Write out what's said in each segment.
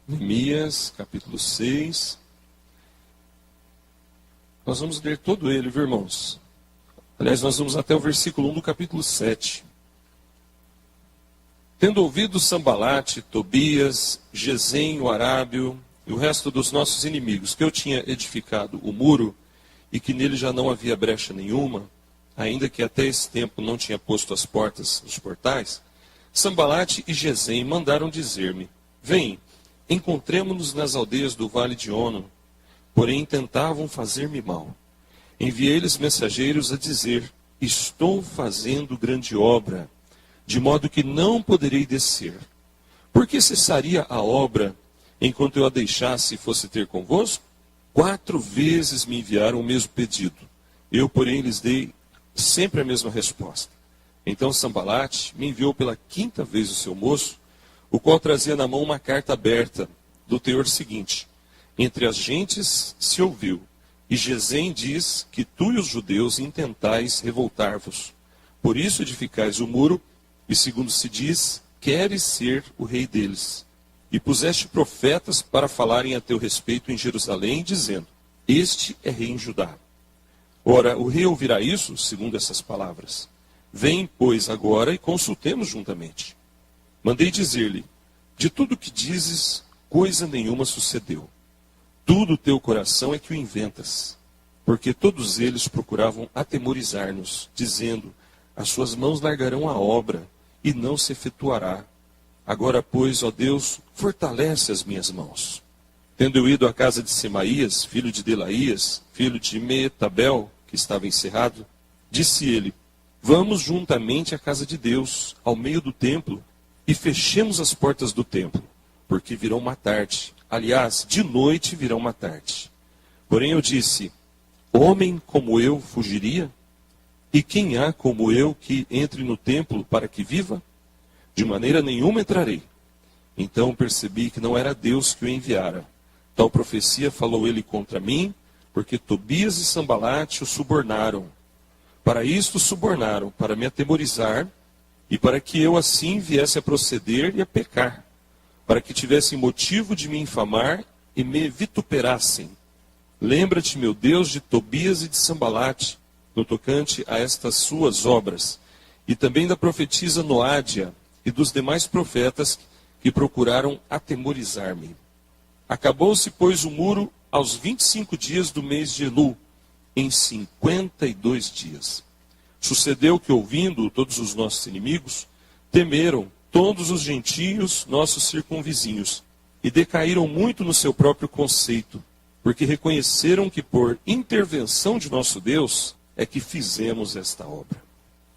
Neemias, capítulo 6. Nós vamos ler todo ele, viu, irmãos? Aliás, nós vamos até o versículo 1 do capítulo 7. Tendo ouvido Sambalate, Tobias, Gesem, o arábio e o resto dos nossos inimigos, que eu tinha edificado o muro e que nele já não havia brecha nenhuma, ainda que até esse tempo não tinha posto as portas dos portais, Sambalate e Gesem mandaram dizer-me: vem, encontremo-nos nas aldeias do vale de Ono. Porém tentavam fazer-me mal. Enviei-lhes mensageiros a dizer: estou fazendo grande obra, de modo que não poderei descer. Por que cessaria a obra enquanto eu a deixasse e fosse ter convosco? 4 vezes me enviaram o mesmo pedido. Eu, porém, lhes dei sempre a mesma resposta. Então Sambalate me enviou pela 5ª vez o seu moço, o qual trazia na mão uma carta aberta, do teor seguinte: entre as gentes se ouviu, e Gesem diz que tu e os judeus intentais revoltar-vos. Por isso edificais o muro, e segundo se diz, queres ser o rei deles. E puseste profetas para falarem a teu respeito em Jerusalém, dizendo: este é rei em Judá. Ora, o rei ouvirá isso, segundo essas palavras. Vem, pois, agora e consultemos juntamente. Mandei dizer-lhe: de tudo o que dizes, coisa nenhuma sucedeu. Tudo o teu coração é que o inventas. Porque todos eles procuravam atemorizar-nos, dizendo: as suas mãos largarão a obra, e não se efetuará. Agora, pois, ó Deus, fortalece as minhas mãos. Tendo eu ido à casa de Semaías, filho de Delaías, filho de Meetabel, que estava encerrado, disse ele: vamos juntamente à casa de Deus, ao meio do templo, e fechemos as portas do templo, porque virão matar-te. Aliás, de noite virão matar-te. Porém eu disse: homem como eu fugiria? E quem há como eu que entre no templo para que viva? De maneira nenhuma entrarei. Então percebi que não era Deus que o enviara. Tal profecia falou ele contra mim, porque Tobias e Sambalate o subornaram. Para isto subornaram, para me atemorizar, e para que eu assim viesse a proceder e a pecar, para que tivessem motivo de me infamar e me vituperassem. Lembra-te, meu Deus, de Tobias e de Sambalate, no tocante a estas suas obras, e também da profetisa Noádia e dos demais profetas que procuraram atemorizar-me. Acabou-se, pois, o muro aos 25 dias do mês de Elu, em 52 dias. Sucedeu que, ouvindo todos os nossos inimigos, temeram todos os gentios, nossos circunvizinhos, e decaíram muito no seu próprio conceito, porque reconheceram que por intervenção de nosso Deus é que fizemos esta obra.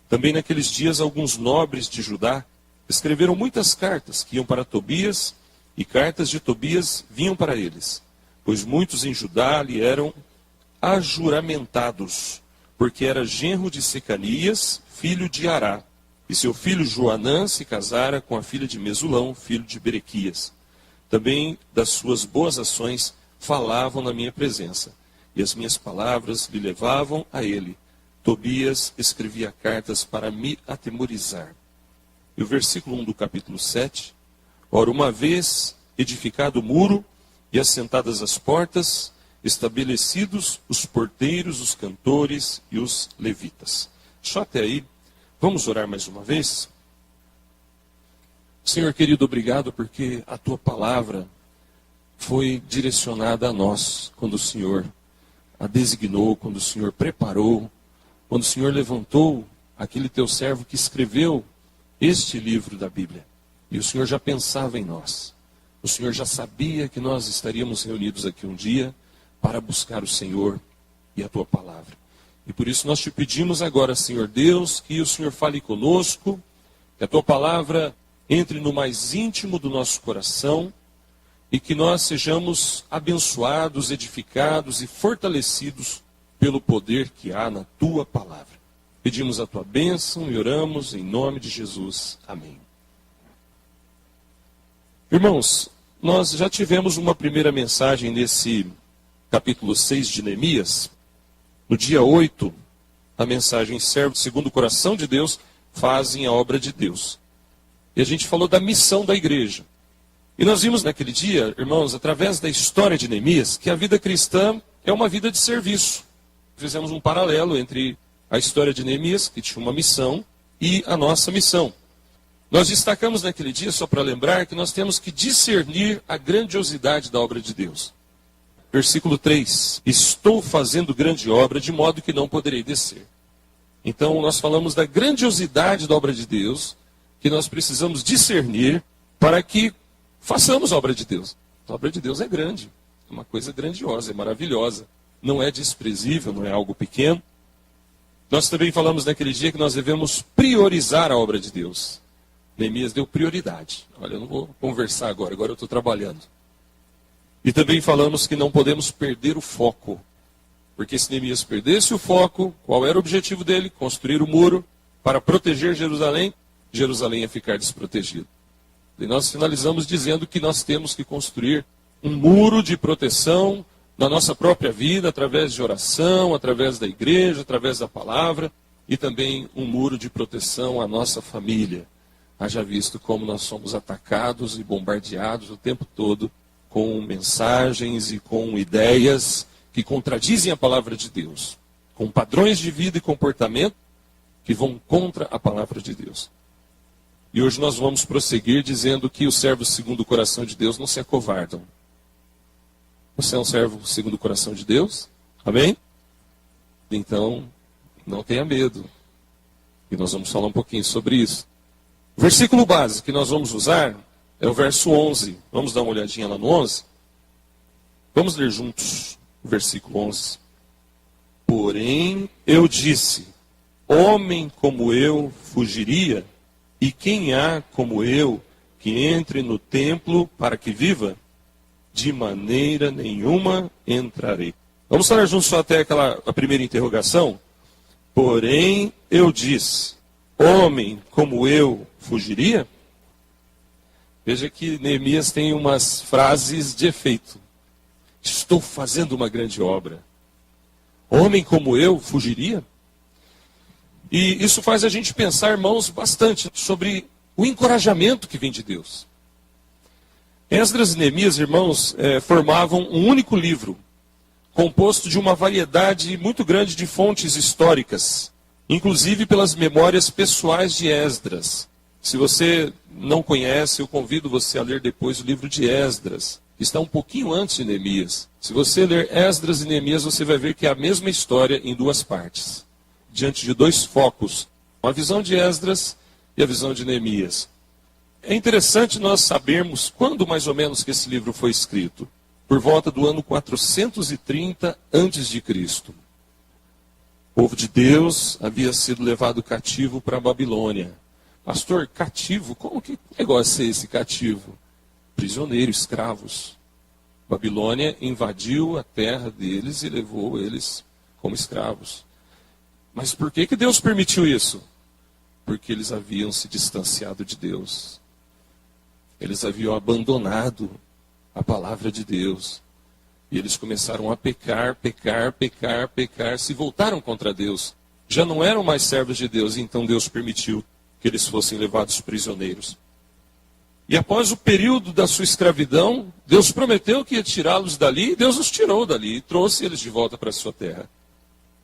Também naqueles dias alguns nobres de Judá escreveram muitas cartas que iam para Tobias, e cartas de Tobias vinham para eles, pois muitos em Judá lhe eram ajuramentados, porque era genro de Secanias, filho de Ará, e seu filho Joanã se casara com a filha de Mesulão, filho de Berequias. Também das suas boas ações falavam na minha presença, e as minhas palavras lhe levavam a ele. Tobias escrevia cartas para me atemorizar. E o versículo 1 do capítulo 7, ora, uma vez edificado o muro e assentadas as portas, estabelecidos os porteiros, os cantores e os levitas. Só até aí. Vamos orar mais uma vez? Senhor querido, obrigado porque a tua palavra foi direcionada a nós, quando o Senhor a designou, quando o Senhor preparou, quando o Senhor levantou aquele teu servo que escreveu este livro da Bíblia. E o Senhor já pensava em nós. O Senhor já sabia que nós estaríamos reunidos aqui um dia para buscar o Senhor e a tua palavra. E por isso nós te pedimos agora, Senhor Deus, que o Senhor fale conosco, que a tua palavra entre no mais íntimo do nosso coração e que nós sejamos abençoados, edificados e fortalecidos pelo poder que há na tua palavra. Pedimos a tua bênção e oramos em nome de Jesus. Amém. Irmãos, nós já tivemos uma primeira mensagem nesse capítulo 6 de Neemias. No dia 8, a mensagem servos segundo o coração de Deus fazem a obra de Deus. E a gente falou da missão da igreja. E nós vimos naquele dia, irmãos, através da história de Neemias, que a vida cristã é uma vida de serviço. Fizemos um paralelo entre a história de Neemias, que tinha uma missão, e a nossa missão. Nós destacamos naquele dia, só para lembrar, que nós temos que discernir a grandiosidade da obra de Deus. Versículo 3. Estou fazendo grande obra, de modo que não poderei descer. Então, nós falamos da grandiosidade da obra de Deus, que nós precisamos discernir para que façamos a obra de Deus. A obra de Deus é grande, é uma coisa grandiosa, é maravilhosa. Não é desprezível, não é algo pequeno. Nós também falamos naquele dia que nós devemos priorizar a obra de Deus. Neemias deu prioridade. Olha, eu não vou conversar agora eu estou trabalhando. E também falamos que não podemos perder o foco. Porque se Neemias perdesse o foco, qual era o objetivo dele? Construir o muro para proteger Jerusalém. Jerusalém ia ficar desprotegida. E nós finalizamos dizendo que nós temos que construir um muro de proteção na nossa própria vida, através de oração, através da igreja, através da palavra, e também um muro de proteção à nossa família. Haja visto como nós somos atacados e bombardeados o tempo todo com mensagens e com ideias que contradizem a palavra de Deus, com padrões de vida e comportamento que vão contra a palavra de Deus. E hoje nós vamos prosseguir dizendo que os servos segundo o coração de Deus não se acovardam. Você é um servo segundo o coração de Deus? Amém? Então, não tenha medo. E nós vamos falar um pouquinho sobre isso. O versículo base que nós vamos usar é o verso 11. Vamos dar uma olhadinha lá no 11? Vamos ler juntos o versículo 11. Porém, eu disse, homem como eu fugiria, e quem há como eu que entre no templo para que viva? De maneira nenhuma entrarei. Vamos falar juntos só até a primeira interrogação? Porém, eu disse, homem como eu fugiria? Veja que Neemias tem umas frases de efeito. Estou fazendo uma grande obra. Homem como eu fugiria? E isso faz a gente pensar, irmãos, bastante sobre o encorajamento que vem de Deus. Esdras e Neemias, irmãos, formavam um único livro, composto de uma variedade muito grande de fontes históricas, inclusive pelas memórias pessoais de Esdras. Se você não conhece, eu convido você a ler depois o livro de Esdras, que está um pouquinho antes de Neemias. Se você ler Esdras e Neemias, você vai ver que é a mesma história em duas partes, diante de dois focos, a visão de Esdras e a visão de Neemias. É interessante nós sabermos quando mais ou menos que esse livro foi escrito. Por volta do ano 430 a.C. O povo de Deus havia sido levado cativo para a Babilônia. Pastor, cativo? Como que negócio é esse cativo? Prisioneiro, escravos. Babilônia invadiu a terra deles e levou eles como escravos. Mas por que Deus permitiu isso? Porque eles haviam se distanciado de Deus. Eles haviam abandonado a palavra de Deus. E eles começaram a pecar, se voltaram contra Deus. Já não eram mais servos de Deus, então Deus permitiu que eles fossem levados prisioneiros. E após o período da sua escravidão, Deus prometeu que ia tirá-los dali, e Deus os tirou dali e trouxe eles de volta para a sua terra.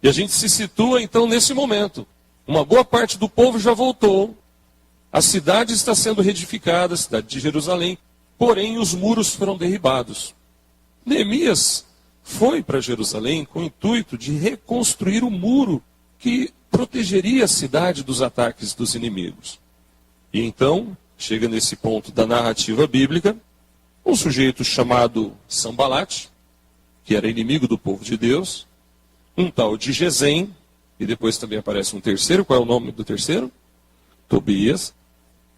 E a gente se situa então nesse momento. Uma boa parte do povo já voltou. A cidade está sendo reedificada, a cidade de Jerusalém, porém os muros foram derribados. Neemias foi para Jerusalém com o intuito de reconstruir o muro que protegeria a cidade dos ataques dos inimigos. E então, chega nesse ponto da narrativa bíblica, um sujeito chamado Sambalate, que era inimigo do povo de Deus, um tal de Gesem, e depois também aparece um terceiro, qual é o nome do terceiro? Tobias.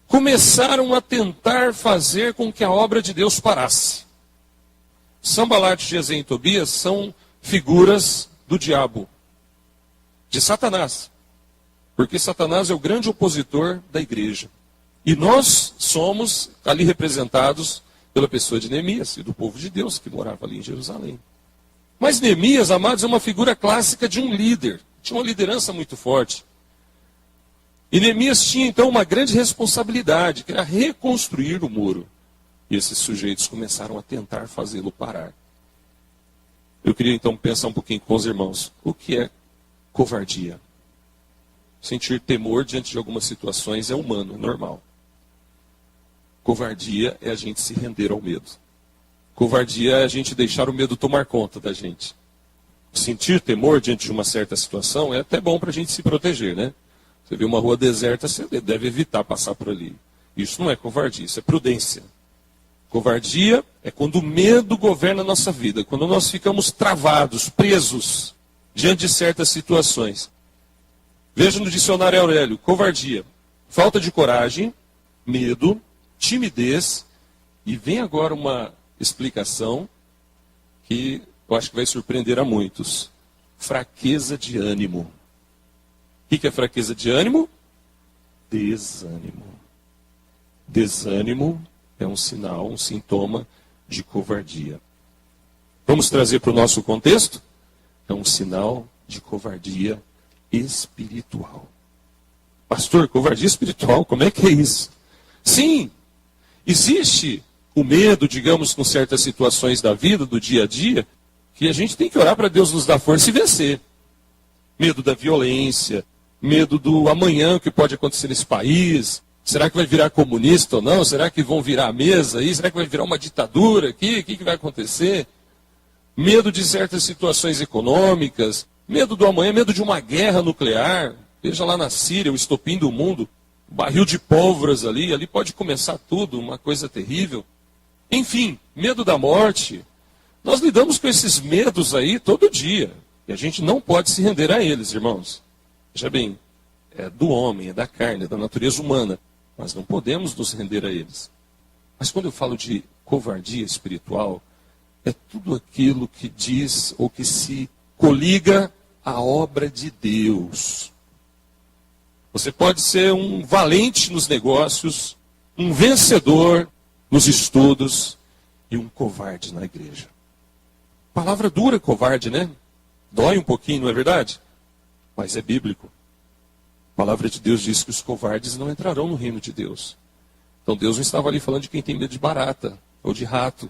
Começaram a tentar fazer com que a obra de Deus parasse. Sambalate, Gesem e Tobias são figuras do diabo, de Satanás. Porque Satanás é o grande opositor da igreja. E nós somos ali representados pela pessoa de Neemias e do povo de Deus que morava ali em Jerusalém. Mas Neemias, amados, é uma figura clássica de um líder. Tinha uma liderança muito forte. E Neemias tinha então uma grande responsabilidade, que era reconstruir o muro. E esses sujeitos começaram a tentar fazê-lo parar. Eu queria então pensar um pouquinho com os irmãos. O que é covardia? Sentir temor diante de algumas situações é humano, é normal. Covardia é a gente se render ao medo. Covardia é a gente deixar o medo tomar conta da gente. Sentir temor diante de uma certa situação é até bom para a gente se proteger, né? Você vê uma rua deserta, você deve evitar passar por ali. Isso não é covardia, isso é prudência. Covardia é quando o medo governa a nossa vida, quando nós ficamos travados, presos, diante de certas situações. Veja no dicionário Aurélio, covardia, falta de coragem, medo, timidez, e vem agora uma explicação que eu acho que vai surpreender a muitos. Fraqueza de ânimo. O que é fraqueza de ânimo? Desânimo. Desânimo é um sinal, um sintoma de covardia. Vamos trazer para o nosso contexto? É um sinal de covardia espiritual. Pastor, covardia espiritual, como é que é isso? Sim, existe o medo, digamos, com certas situações da vida, do dia a dia, que a gente tem que orar para Deus nos dar força e vencer. Medo da violência, medo do amanhã, o que pode acontecer nesse país. Será que vai virar comunista ou não? Será que vão virar a mesa aí? Será que vai virar uma ditadura aqui? O que vai acontecer? Medo de certas situações econômicas, medo do amanhã, medo de uma guerra nuclear. Veja lá na Síria, o estopim do mundo, barril de pólvoras ali pode começar tudo, uma coisa terrível. Enfim, medo da morte. Nós lidamos com esses medos aí todo dia. E a gente não pode se render a eles, irmãos. Veja bem, é do homem, é da carne, é da natureza humana. Mas não podemos nos render a eles. Mas quando eu falo de covardia espiritual, é tudo aquilo que diz ou que se coliga à obra de Deus. Você pode ser um valente nos negócios, um vencedor nos estudos e um covarde na igreja. Palavra dura, covarde, né? Dói um pouquinho, não é verdade? Mas é bíblico. A palavra de Deus diz que os covardes não entrarão no reino de Deus. Então Deus não estava ali falando de quem tem medo de barata, ou de rato,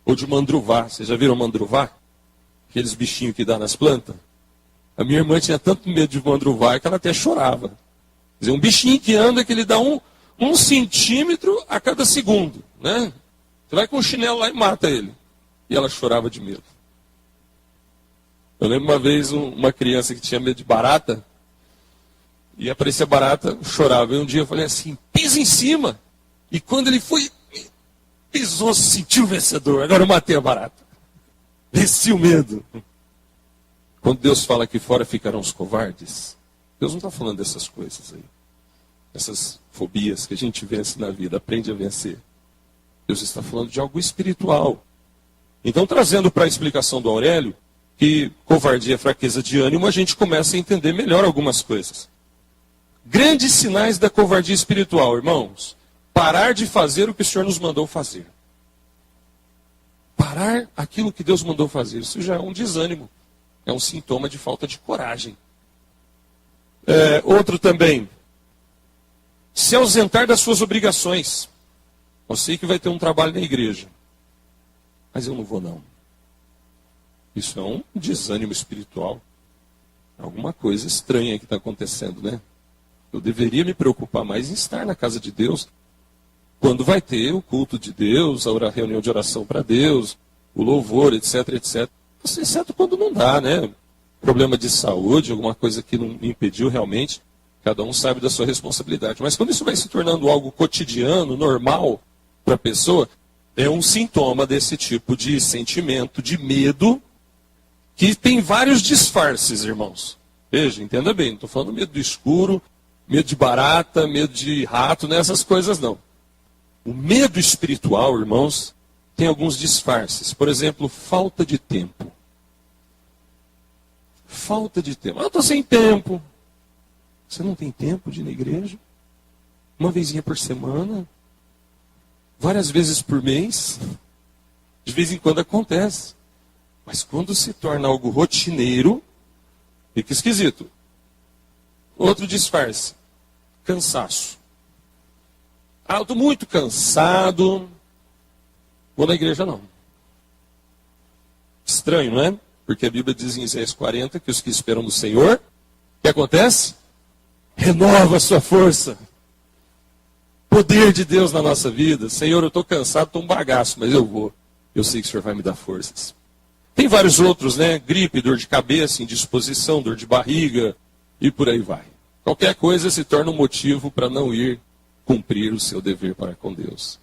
ou de mandruvá. Vocês já viram mandruvá? Aqueles bichinhos que dá nas plantas? A minha irmã tinha tanto medo de mandruvá que ela até chorava. Quer dizer, um bichinho que anda que ele dá um centímetro a cada segundo, né? Você vai com o chinelo lá e mata ele. E ela chorava de medo. Eu lembro uma vez uma criança que tinha medo de barata, e aparecia barata, chorava. E um dia eu falei assim, pisa em cima. E quando ele foi, pisou, se sentiu vencedor. Agora eu matei a barata. Venci o medo. Quando Deus fala que fora ficarão os covardes, Deus não está falando dessas coisas aí. Essas fobias que a gente vence na vida, aprende a vencer. Deus está falando de algo espiritual. Então, trazendo para a explicação do Aurélio, que covardia é fraqueza de ânimo, a gente começa a entender melhor algumas coisas. Grandes sinais da covardia espiritual, irmãos. Parar de fazer o que o Senhor nos mandou fazer. Parar aquilo que Deus mandou fazer. Isso já é um desânimo. É um sintoma de falta de coragem. Outro também. Se ausentar das suas obrigações. Eu sei que vai ter um trabalho na igreja. Mas eu não vou não. Isso é um desânimo espiritual. Alguma coisa estranha que está acontecendo, né? Eu deveria me preocupar mais em estar na casa de Deus, quando vai ter o culto de Deus, a reunião de oração para Deus, o louvor, etc, etc. Exceto quando não dá, né? Problema de saúde, alguma coisa que não impediu realmente. Cada um sabe da sua responsabilidade. Mas quando isso vai se tornando algo cotidiano, normal para a pessoa, é um sintoma desse tipo de sentimento, de medo, que tem vários disfarces, irmãos. Veja, entenda bem, não estou falando medo do escuro, medo de barata, medo de rato, não é essas coisas não. O medo espiritual, irmãos, tem alguns disfarces. Por exemplo, falta de tempo. Falta de tempo. Eu estou sem tempo. Você não tem tempo de ir na igreja? Uma vezinha por semana? Várias vezes por mês? De vez em quando acontece. Mas quando se torna algo rotineiro, fica esquisito. Outro disfarce. Cansaço. Eu estou muito cansado, Vou na igreja não. Estranho, não é? Porque a Bíblia diz em Isaías 40 que os que esperam no Senhor, o que acontece? Renova a sua força. Poder de Deus na nossa vida. Senhor, eu estou cansado, estou um bagaço, mas eu vou. Eu sei que o Senhor vai me dar forças. Tem vários outros, né? Gripe, dor de cabeça, indisposição, dor de barriga e por aí vai. Qualquer coisa se torna um motivo para não ir cumprir o seu dever para com Deus.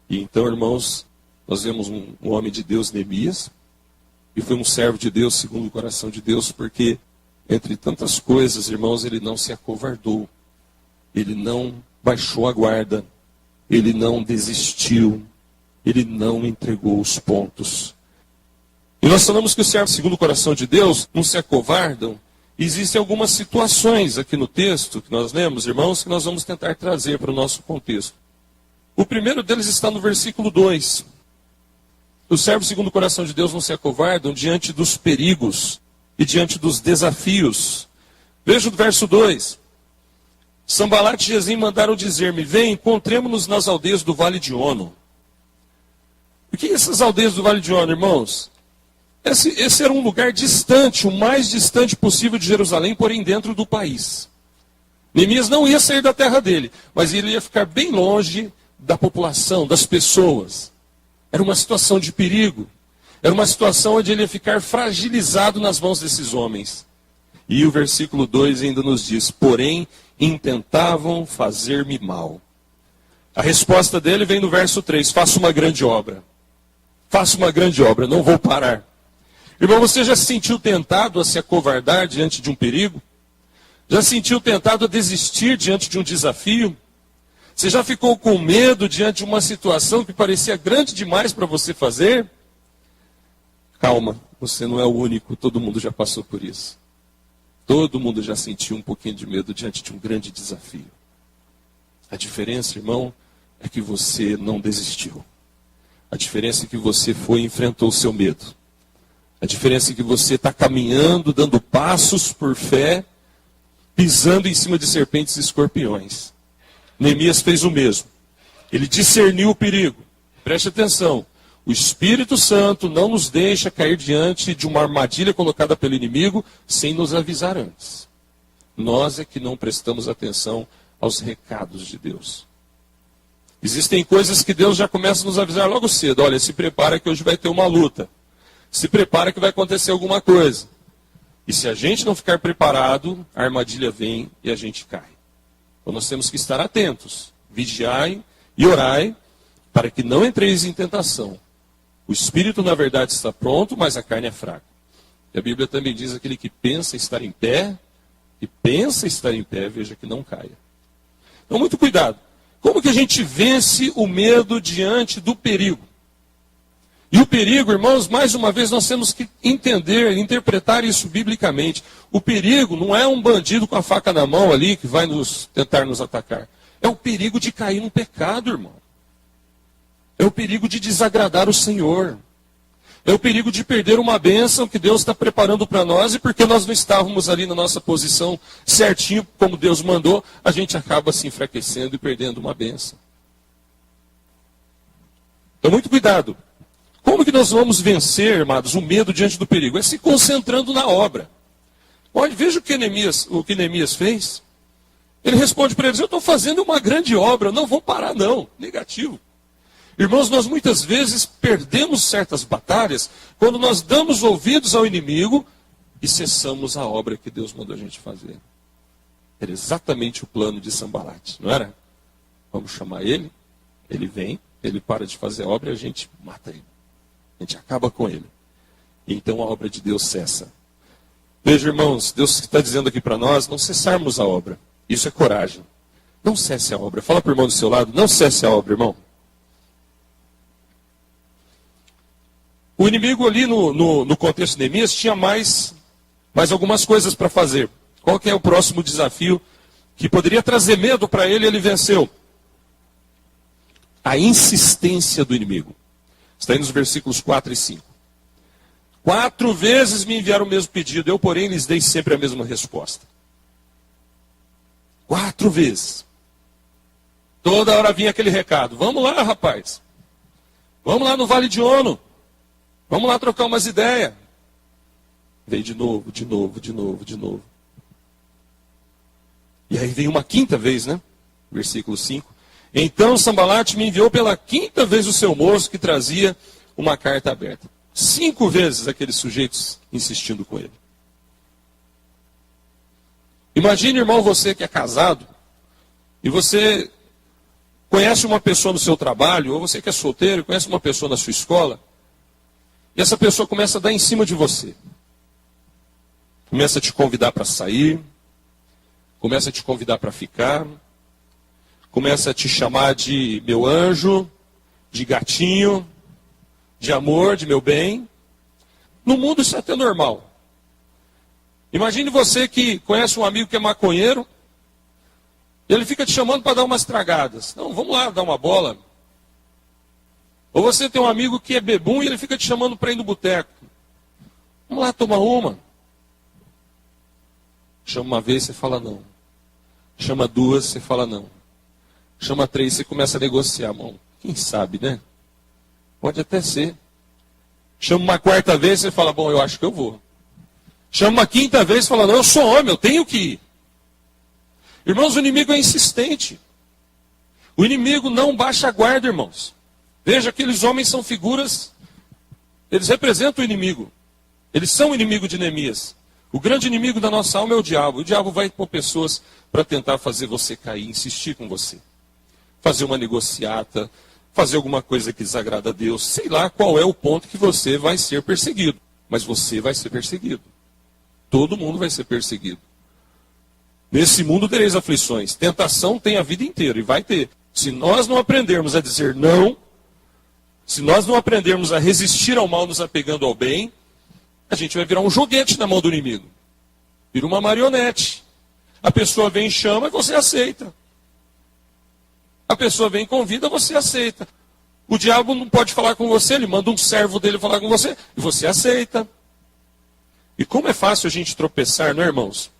E então, irmãos, nós vemos um homem de Deus, Neemias, e foi um servo de Deus segundo o coração de Deus, porque entre tantas coisas, irmãos, ele não se acovardou, ele não baixou a guarda, ele não desistiu, ele não entregou os pontos. E nós falamos que o servo segundo o coração de Deus não se acovardam. Existem algumas situações aqui no texto que nós lemos, irmãos, que nós vamos tentar trazer para o nosso contexto. O primeiro deles está no versículo 2. Os servos segundo o coração de Deus não se acovardam diante dos perigos e diante dos desafios. Veja o verso 2. Sambalat e Gesem mandaram dizer-me, vem, encontremo-nos nas aldeias do Vale de Ono. O que é essas aldeias do Vale de Ono, irmãos? Esse era um lugar distante, o mais distante possível de Jerusalém, porém dentro do país. Neemias não ia sair da terra dele, mas ele ia ficar bem longe da população, das pessoas. Era uma situação de perigo. Era uma situação onde ele ia ficar fragilizado nas mãos desses homens. E o versículo 2 ainda nos diz, porém, intentavam fazer-me mal. A resposta dele vem no verso 3, faça uma grande obra. Faça uma grande obra, não vou parar. Irmão, você já se sentiu tentado a se acovardar diante de um perigo? Já se sentiu tentado a desistir diante de um desafio? Você já ficou com medo diante de uma situação que parecia grande demais para você fazer? Calma, você não é o único, todo mundo já passou por isso. Todo mundo já sentiu um pouquinho de medo diante de um grande desafio. A diferença, irmão, é que você não desistiu. A diferença é que você foi e enfrentou o seu medo. A diferença é que você está caminhando, dando passos por fé, pisando em cima de serpentes e escorpiões. Neemias fez o mesmo. Ele discerniu o perigo. Preste atenção. O Espírito Santo não nos deixa cair diante de uma armadilha colocada pelo inimigo sem nos avisar antes. Nós é que não prestamos atenção aos recados de Deus. Existem coisas que Deus já começa a nos avisar logo cedo. Olha, se prepara que hoje vai ter uma luta. Se prepara que vai acontecer alguma coisa. E se a gente não ficar preparado, a armadilha vem e a gente cai. Então nós temos que estar atentos. Vigiai e orai para que não entreis em tentação. O espírito, na verdade, está pronto, mas a carne é fraca. E a Bíblia também diz aquele que pensa estar em pé, veja que não caia. Então, muito cuidado. Como que a gente vence o medo diante do perigo? E o perigo, irmãos, mais uma vez nós temos que entender, interpretar isso biblicamente. O perigo não é um bandido com a faca na mão ali que vai tentar nos atacar. É o perigo de cair no pecado, irmão. É o perigo de desagradar o Senhor. É o perigo de perder uma bênção que Deus está preparando para nós e porque nós não estávamos ali na nossa posição certinho, como Deus mandou, a gente acaba se enfraquecendo e perdendo uma bênção. Então, muito cuidado. Como que nós vamos vencer, amados, o medo diante do perigo? É se concentrando na obra. Olha, veja o que Neemias fez. Ele responde para eles, eu estou fazendo uma grande obra, não vou parar não. Negativo. Irmãos, nós muitas vezes perdemos certas batalhas quando nós damos ouvidos ao inimigo e cessamos a obra que Deus mandou a gente fazer. Era exatamente o plano de Sambalat, não era? Vamos chamar ele, ele vem, ele para de fazer a obra e a gente mata ele. A gente acaba com ele. E então a obra de Deus cessa. Veja, irmãos, Deus está dizendo aqui para nós, não cessarmos a obra. Isso é coragem. Não cesse a obra. Fala para o irmão do seu lado, não cesse a obra, irmão. O inimigo ali no contexto de Neemias tinha mais algumas coisas para fazer. Qual que é o próximo desafio que poderia trazer medo para ele e ele venceu? A insistência do inimigo. Está aí nos versículos 4 e 5. 4 vezes me enviaram o mesmo pedido, eu, porém, lhes dei sempre a mesma resposta. 4 vezes. Toda hora vinha aquele recado. Vamos lá, rapaz. Vamos lá no Vale de Ono. Vamos lá trocar umas ideias. Veio de novo. E aí vem uma quinta vez, né? Versículo 5. Então Sambalate me enviou pela quinta vez o seu moço que trazia uma carta aberta. 5 vezes aqueles sujeitos insistindo com ele. Imagine, irmão, você que é casado e você conhece uma pessoa no seu trabalho, ou você que é solteiro, conhece uma pessoa na sua escola, e essa pessoa começa a dar em cima de você. Começa a te convidar para sair, começa a te convidar para ficar, começa a te chamar de meu anjo, de gatinho, de amor, de meu bem. No mundo isso é até normal. Imagine você que conhece um amigo que é maconheiro, ele fica te chamando para dar umas tragadas. Não, vamos lá dar uma bola. Ou você tem um amigo que é bebum e ele fica te chamando para ir no boteco. Vamos lá tomar uma. Chama uma vez, você fala não. Chama 2, você fala não. Chama 3, você começa a negociar, irmão. Quem sabe, né? Pode até ser. Chama uma 4ª vez, você fala, bom, eu acho que eu vou. Chama uma 5ª vez e fala, não, eu sou homem, eu tenho que ir. Irmãos, o inimigo é insistente. O inimigo não baixa a guarda, irmãos. Veja, aqueles homens são figuras, eles representam o inimigo. Eles são o inimigo de Neemias. O grande inimigo da nossa alma é o diabo. O diabo vai pôr pessoas para tentar fazer você cair, insistir com você. Fazer uma negociata, fazer alguma coisa que desagrada a Deus. Sei lá qual é o ponto que você vai ser perseguido. Mas você vai ser perseguido. Todo mundo vai ser perseguido. Nesse mundo tereis aflições. Tentação tem a vida inteira e vai ter. Se nós não aprendermos a dizer não, se nós não aprendermos a resistir ao mal nos apegando ao bem, a gente vai virar um joguete na mão do inimigo. Vira uma marionete. A pessoa vem e chama e você aceita. A pessoa vem e convida, você aceita. O diabo não pode falar com você, ele manda um servo dele falar com você e você aceita. E como é fácil a gente tropeçar, não é, irmãos?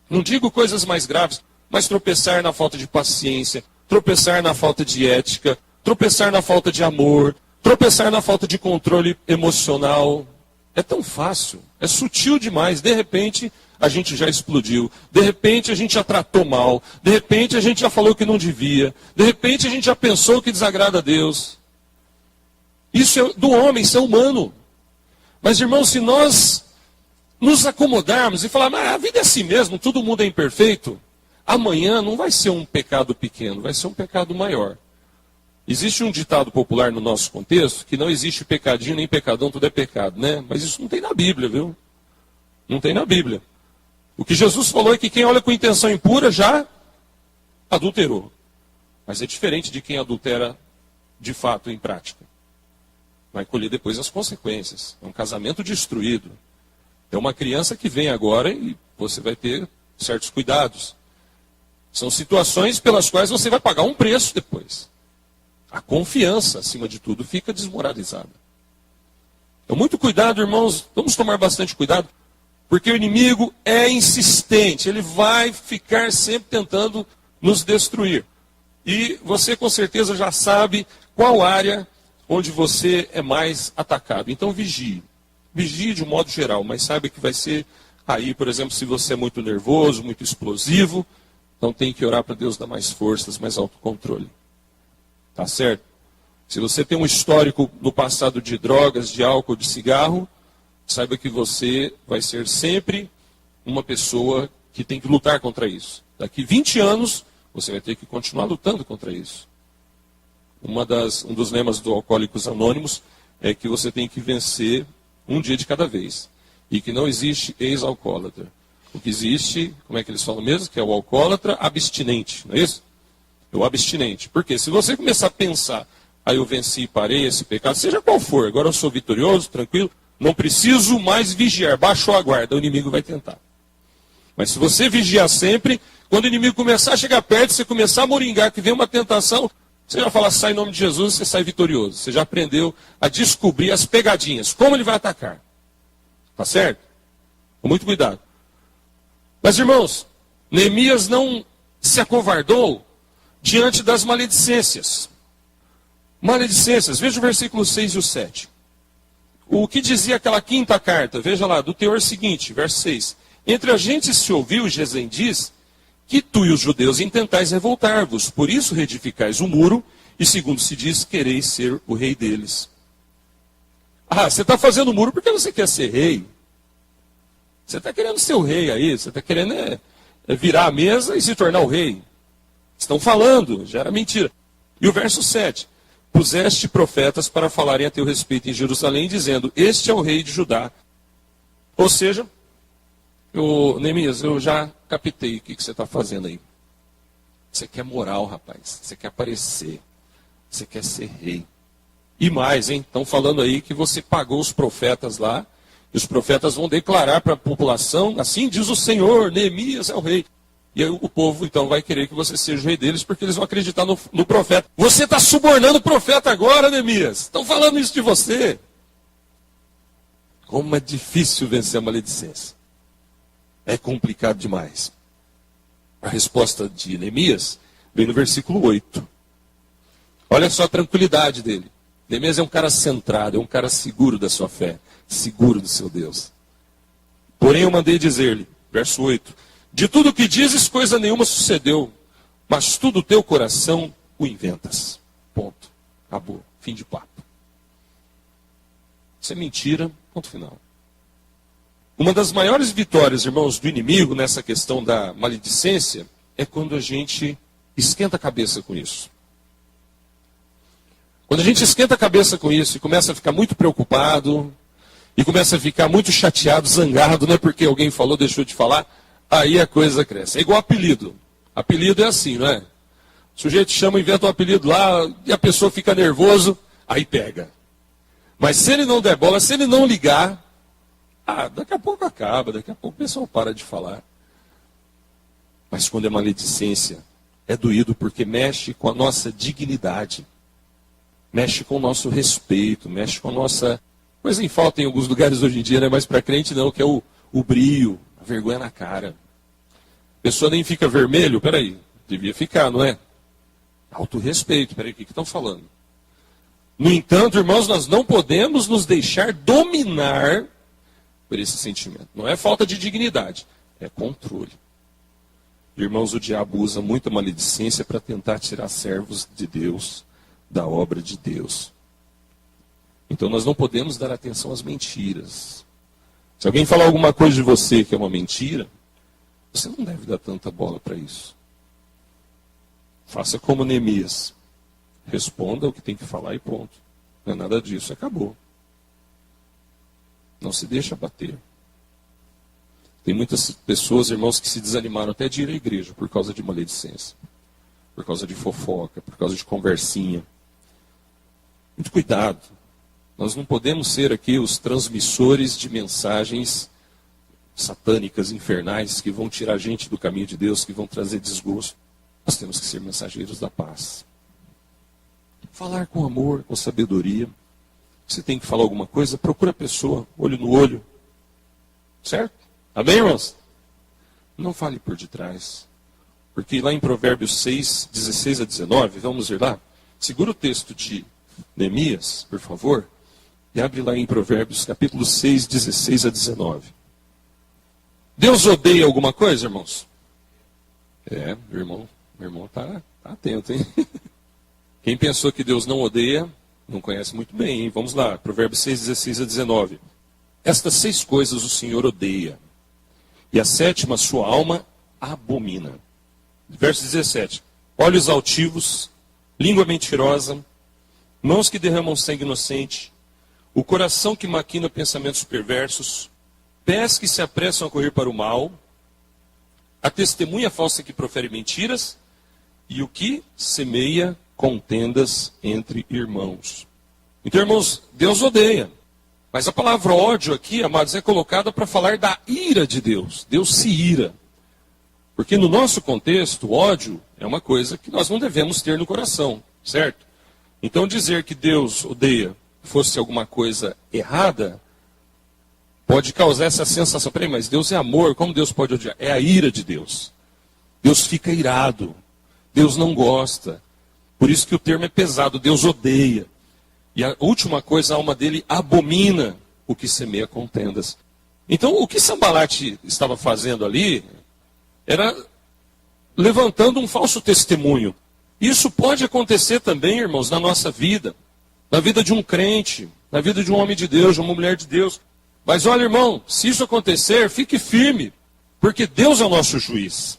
Não digo coisas mais graves, mas tropeçar na falta de paciência, tropeçar na falta de ética, tropeçar na falta de amor, tropeçar na falta de controle emocional. É tão fácil, é sutil demais. De repente, a gente já explodiu. De repente, a gente já tratou mal. De repente, a gente já falou que não devia. De repente, a gente já pensou que desagrada a Deus. Isso é do homem, isso é humano. Mas, irmãos, se nós nos acomodarmos e falarmos, a vida é assim mesmo, todo mundo é imperfeito, amanhã não vai ser um pecado pequeno, vai ser um pecado maior. Existe um ditado popular no nosso contexto, que não existe pecadinho nem pecadão, tudo é pecado, né? Mas isso não tem na Bíblia, viu? Não tem na Bíblia. O que Jesus falou é que quem olha com intenção impura já adulterou. Mas é diferente de quem adultera de fato em prática. Vai colher depois as consequências. É um casamento destruído. É uma criança que vem agora e você vai ter certos cuidados. São situações pelas quais você vai pagar um preço depois. A confiança, acima de tudo, fica desmoralizada. Então, muito cuidado, irmãos. Vamos tomar bastante cuidado. Porque o inimigo é insistente. Ele vai ficar sempre tentando nos destruir. E você, com certeza, já sabe qual área onde você é mais atacado. Então, vigie. Vigie de um modo geral, mas saiba que vai ser aí, por exemplo, se você é muito nervoso, muito explosivo, então tem que orar para Deus dar mais forças, mais autocontrole. Tá certo? Se você tem um histórico no passado de drogas, de álcool, de cigarro, saiba que você vai ser sempre uma pessoa que tem que lutar contra isso. Daqui 20 anos, você vai ter que continuar lutando contra isso. Um dos lemas do Alcoólicos Anônimos é que você tem que vencer um dia de cada vez. E que não existe ex-alcoólatra. O que existe, como é que eles falam mesmo? Que é o alcoólatra abstinente, não é isso? É o abstinente. Porque se você começar a pensar, aí eu venci e parei esse pecado, seja qual for, agora eu sou vitorioso, tranquilo, não preciso mais vigiar, baixou a guarda, o inimigo vai tentar. Mas se você vigiar sempre, quando o inimigo começar a chegar perto, você começar a moringar, que vem uma tentação, você já fala, sai em nome de Jesus, você sai vitorioso. Você já aprendeu a descobrir as pegadinhas, como ele vai atacar. Tá certo? Com muito cuidado. Mas, irmãos, Neemias não se acovardou diante das maledicências. Maledicências, veja o versículo 6 e o 7. O que dizia aquela quinta carta? Veja lá, do teor seguinte, verso 6. Entre a gente se ouviu, Gesem diz, que tu e os judeus intentais revoltar-vos, por isso reedificais o muro, e segundo se diz, quereis ser o rei deles. Ah, você está fazendo o muro porque você quer ser rei. Você está querendo ser o rei aí, você está querendo virar a mesa e se tornar o rei. Estão falando, já era mentira. E o verso 7. Puseste profetas para falarem a teu respeito em Jerusalém, dizendo, este é o rei de Judá. Ou seja, Neemias, eu já captei o que você está fazendo aí. Você quer moral, rapaz. Você quer aparecer. Você quer ser rei. E mais, hein? Estão falando aí que você pagou os profetas lá. E os profetas vão declarar para a população, assim diz o Senhor, Neemias é o rei. E aí o povo então vai querer que você seja o rei deles, porque eles vão acreditar no profeta. Você está subornando o profeta agora, Neemias. Estão falando isso de você. Como é difícil vencer a maledicência. É complicado demais. A resposta de Neemias vem no versículo 8. Olha só a tranquilidade dele. Neemias é um cara centrado, é um cara seguro da sua fé, seguro do seu Deus. Porém eu mandei dizer-lhe, verso 8, de tudo que dizes, coisa nenhuma sucedeu, mas tu do teu coração o inventas. Ponto. Acabou. Fim de papo. Isso é mentira. Ponto final. Uma das maiores vitórias, irmãos, do inimigo nessa questão da maledicência é quando a gente esquenta a cabeça com isso. Quando a gente esquenta a cabeça com isso e começa a ficar muito preocupado, e começa a ficar muito chateado, zangado, não é porque alguém falou, deixou de falar, aí a coisa cresce. É igual apelido. Apelido é assim, não é? O sujeito chama, inventa um apelido lá, e a pessoa fica nervoso, aí pega. Mas se ele não der bola, se ele não ligar, daqui a pouco acaba, daqui a pouco o pessoal para de falar. Mas quando é maledicência, é doído porque mexe com a nossa dignidade. Mexe com o nosso respeito, mexe com a nossa... Coisa em falta em alguns lugares hoje em dia, né? Mas para crente não, que é o brilho, a vergonha na cara. A pessoa nem fica vermelho, peraí, devia ficar, não é? Autorrespeito, peraí, o que estão falando? No entanto, irmãos, nós não podemos nos deixar dominar por esse sentimento. Não é falta de dignidade, é controle. Irmãos, o diabo usa muita maledicência para tentar tirar servos de Deus da obra de Deus. Então nós não podemos dar atenção às mentiras. Se alguém falar alguma coisa de você que é uma mentira, você não deve dar tanta bola para isso. Faça como Neemias. Responda o que tem que falar e ponto. Não é nada disso, acabou. Não se deixa bater. Tem muitas pessoas, irmãos, que se desanimaram até de ir à igreja por causa de maledicência. Por causa de fofoca, por causa de conversinha. Muito cuidado. Nós não podemos ser aqui os transmissores de mensagens satânicas, infernais, que vão tirar a gente do caminho de Deus, que vão trazer desgosto. Nós temos que ser mensageiros da paz. Falar com amor, com sabedoria. Se tem que falar alguma coisa, procura a pessoa, olho no olho. Certo? Amém, irmãos? Não fale por detrás. Porque lá em Provérbios 6, 16 a 19, vamos ver lá. Segura o texto de Neemias, por favor, e abre lá em Provérbios, capítulo 6, 16 a 19. Deus odeia alguma coisa, irmãos? Meu irmão tá atento, hein? Quem pensou que Deus não odeia, não conhece muito bem, hein? Vamos lá, Provérbios 6, 16 a 19. Estas 6 coisas o Senhor odeia, e a 7ª sua alma abomina. Verso 17. Olhos altivos, língua mentirosa, mãos que derramam sangue inocente, o coração que maquina pensamentos perversos, pés que se apressam a correr para o mal, a testemunha falsa que profere mentiras, e o que semeia contendas entre irmãos. Então, irmãos, Deus odeia. Mas a palavra ódio aqui, amados, é colocada para falar da ira de Deus. Deus se ira. Porque no nosso contexto, ódio é uma coisa que nós não devemos ter no coração, certo? Então dizer que Deus odeia fosse alguma coisa errada, pode causar essa sensação, peraí, mas Deus é amor, como Deus pode odiar? É a ira de Deus. Deus fica irado, Deus não gosta. Por isso que o termo é pesado, Deus odeia. E a última coisa, a alma dele abomina o que semeia contendas. Então, o que Sambalate estava fazendo ali era levantando um falso testemunho. Isso pode acontecer também, irmãos, na nossa vida. Na vida de um crente, na vida de um homem de Deus, de uma mulher de Deus. Mas olha, irmão, se isso acontecer, fique firme. Porque Deus é o nosso juiz.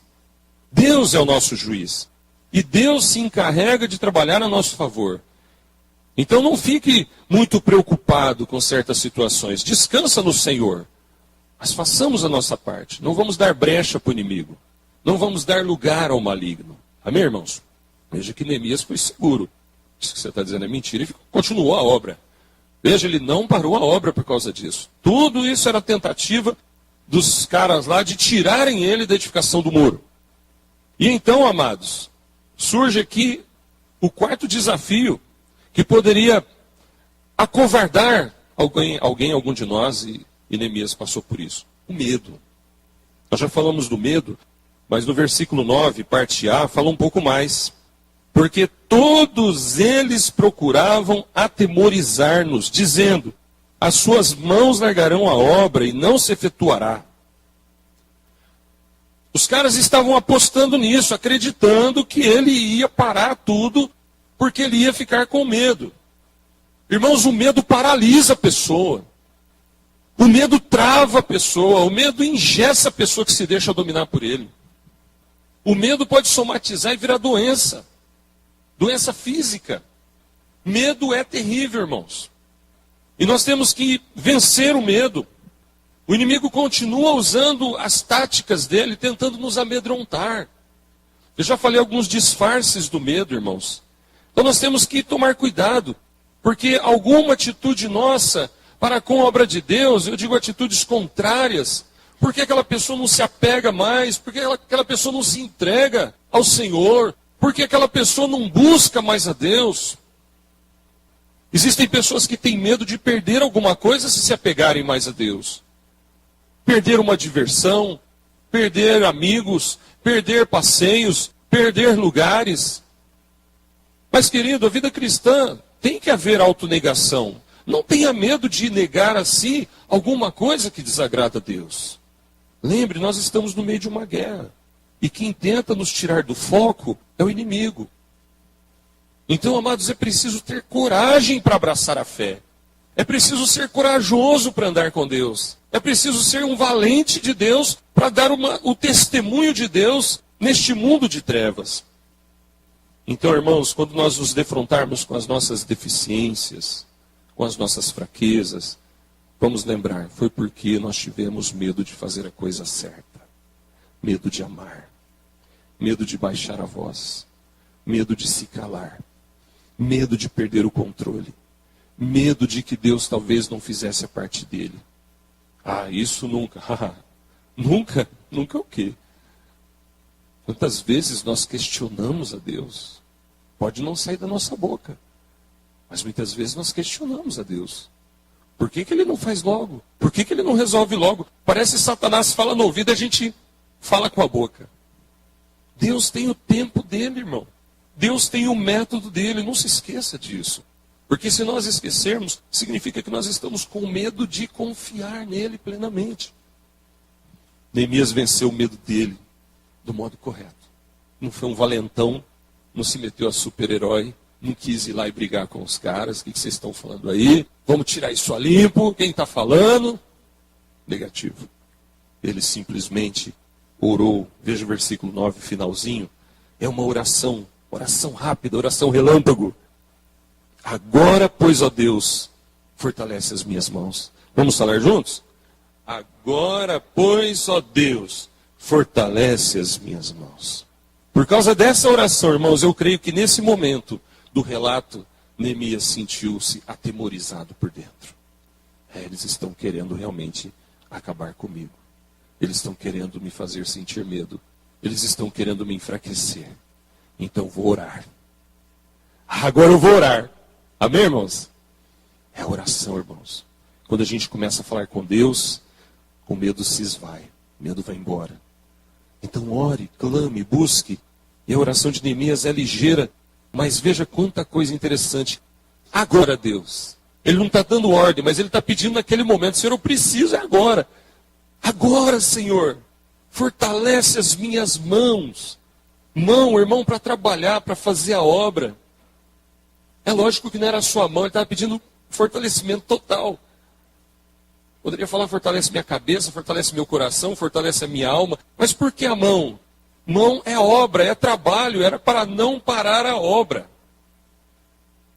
Deus é o nosso juiz. E Deus se encarrega de trabalhar a nosso favor. Então não fique muito preocupado com certas situações. Descansa no Senhor. Mas façamos a nossa parte. Não vamos dar brecha para o inimigo. Não vamos dar lugar ao maligno. Amém, irmãos? Veja que Neemias foi seguro. Isso que você está dizendo é mentira. E continuou a obra. Veja, ele não parou a obra por causa disso. Tudo isso era tentativa dos caras lá de tirarem ele da edificação do muro. E então, amados, surge aqui o quarto desafio que poderia acovardar algum de nós, e Neemias passou por isso. O medo. Nós já falamos do medo, mas no versículo 9, parte A, fala um pouco mais. Porque todos eles procuravam atemorizar-nos, dizendo, as suas mãos largarão a obra e não se efetuará. Os caras estavam apostando nisso, acreditando que ele ia parar tudo, porque ele ia ficar com medo. Irmãos, o medo paralisa a pessoa. O medo trava a pessoa, o medo engessa a pessoa que se deixa dominar por ele. O medo pode somatizar e virar doença. Doença física. Medo é terrível, irmãos. E nós temos que vencer o medo. O inimigo continua usando as táticas dele, tentando nos amedrontar. Eu já falei alguns disfarces do medo, irmãos. Então nós temos que tomar cuidado, porque alguma atitude nossa para com a obra de Deus, eu digo atitudes contrárias, porque aquela pessoa não se apega mais, porque aquela pessoa não se entrega ao Senhor, porque aquela pessoa não busca mais a Deus. Existem pessoas que têm medo de perder alguma coisa se apegarem mais a Deus. Perder uma diversão, perder amigos, perder passeios, perder lugares. Mas, querido, a vida cristã tem que haver autonegação. Não tenha medo de negar a si alguma coisa que desagrada a Deus. Lembre, nós estamos no meio de uma guerra. E quem tenta nos tirar do foco é o inimigo. Então, amados, é preciso ter coragem para abraçar a fé. É preciso ser corajoso para andar com Deus. É preciso ser um valente de Deus para dar o testemunho de Deus neste mundo de trevas. Então, irmãos, quando nós nos defrontarmos com as nossas deficiências, com as nossas fraquezas, vamos lembrar, foi porque nós tivemos medo de fazer a coisa certa. Medo de amar. Medo de baixar a voz. Medo de se calar. Medo de perder o controle. Medo de que Deus talvez não fizesse a parte dele. Ah, isso nunca. Nunca? Nunca o quê? Quantas vezes nós questionamos a Deus? Pode não sair da nossa boca. Mas muitas vezes nós questionamos a Deus. Por que ele não faz logo? Por que ele não resolve logo? Parece que Satanás fala no ouvido e a gente fala com a boca. Deus tem o tempo dele, irmão. Deus tem o método dele. Não se esqueça disso. Porque se nós esquecermos, significa que nós estamos com medo de confiar nele plenamente. Neemias venceu o medo dele do modo correto. Não foi um valentão, não se meteu a super-herói, não quis ir lá e brigar com os caras. O que vocês estão falando aí? Vamos tirar isso a limpo. Quem está falando? Negativo. Ele simplesmente orou. Veja o versículo 9, finalzinho. É uma oração rápida, oração relâmpago. Agora, pois, ó Deus, fortalece as minhas mãos. Vamos falar juntos? Agora, pois, ó Deus, fortalece as minhas mãos. Por causa dessa oração, irmãos, eu creio que nesse momento do relato, Neemias sentiu-se atemorizado por dentro. Eles estão querendo realmente acabar comigo. Eles estão querendo me fazer sentir medo. Eles estão querendo me enfraquecer. Então vou orar. Agora eu vou orar. Amém, irmãos? É a oração, irmãos. Quando a gente começa a falar com Deus, o medo se esvai. O medo vai embora. Então ore, clame, busque. E a oração de Neemias é ligeira, Mas veja quanta coisa interessante. Agora, Deus. Ele não está dando ordem, mas ele está pedindo naquele momento: Senhor, eu preciso, é agora. Agora, Senhor, fortalece as minhas mãos. Mão, irmão, para trabalhar, para fazer a obra. É lógico que não era a sua mão, ele estava pedindo fortalecimento total. Poderia falar: fortalece minha cabeça, fortalece meu coração, fortalece a minha alma. Mas por que a mão? Mão é obra, é trabalho, era para não parar a obra.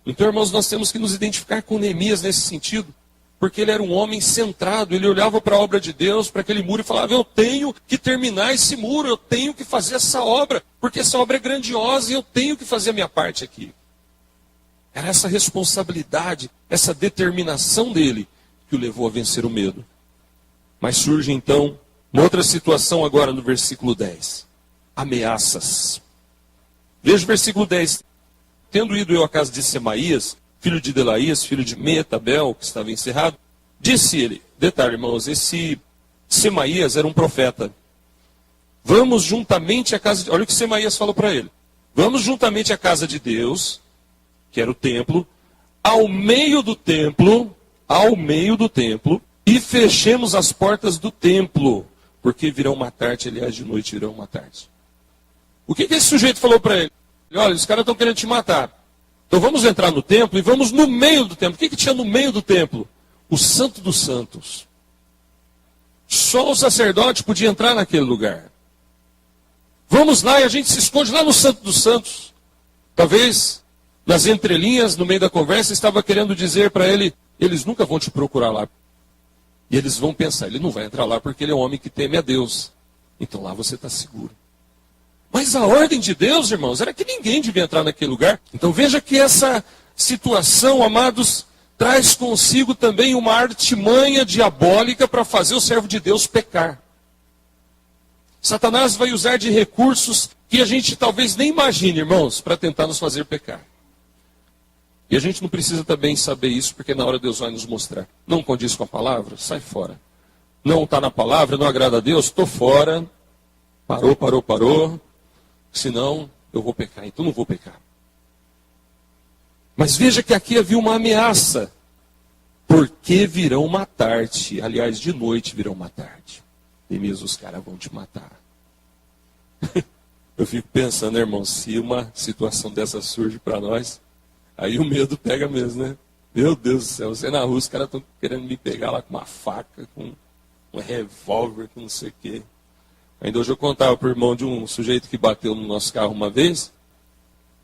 Então, irmãos, nós temos que nos identificar com Neemias nesse sentido, porque ele era um homem centrado, ele olhava para a obra de Deus, para aquele muro e falava: eu tenho que terminar esse muro, eu tenho que fazer essa obra, porque essa obra é grandiosa e eu tenho que fazer a minha parte aqui. Era essa responsabilidade, essa determinação dele que o levou a vencer o medo. Mas surge então uma outra situação agora no versículo 10. Ameaças. Veja o versículo 10. Tendo ido eu à casa de Semaías, filho de Delaías, filho de Meetabel, que estava encerrado, disse ele, detalhe, irmãos, esse Semaías era um profeta. Vamos juntamente à casa de... Olha o que Semaías falou para ele. Vamos juntamente à casa de Deus, que era o templo, ao meio do templo, e fechemos as portas do templo, porque virão matar-te, aliás, de noite virão matar-te. O que esse sujeito falou para ele? Olha, os caras estão querendo te matar. Então vamos entrar no templo e vamos no meio do templo. O que tinha no meio do templo? O Santo dos Santos. Só o sacerdote podia entrar naquele lugar. Vamos lá e a gente se esconde lá no Santo dos Santos. Talvez, nas entrelinhas, no meio da conversa, estava querendo dizer para ele: eles nunca vão te procurar lá. E eles vão pensar: ele não vai entrar lá porque ele é um homem que teme a Deus. Então lá você está seguro. Mas a ordem de Deus, irmãos, era que ninguém devia entrar naquele lugar. Então veja que essa situação, amados, traz consigo também uma artimanha diabólica para fazer o servo de Deus pecar. Satanás vai usar de recursos que a gente talvez nem imagine, irmãos, para tentar nos fazer pecar. E a gente não precisa também saber isso, porque na hora Deus vai nos mostrar. Não condiz com a palavra? Sai fora. Não está na palavra, não agrada a Deus? Estou fora. Parou. Senão eu vou pecar, então não vou pecar. Mas veja que aqui havia uma ameaça. Porque virão matar-te. Aliás, de noite virão matar-te. E mesmo os caras vão te matar. Eu fico pensando, irmão, se uma situação dessa surge para nós, aí o medo pega mesmo, né? Meu Deus do céu, você na rua, os caras estão querendo me pegar lá com uma faca, com um revólver, com não sei o quê. Ainda hoje eu contava para o irmão de um sujeito que bateu no nosso carro uma vez.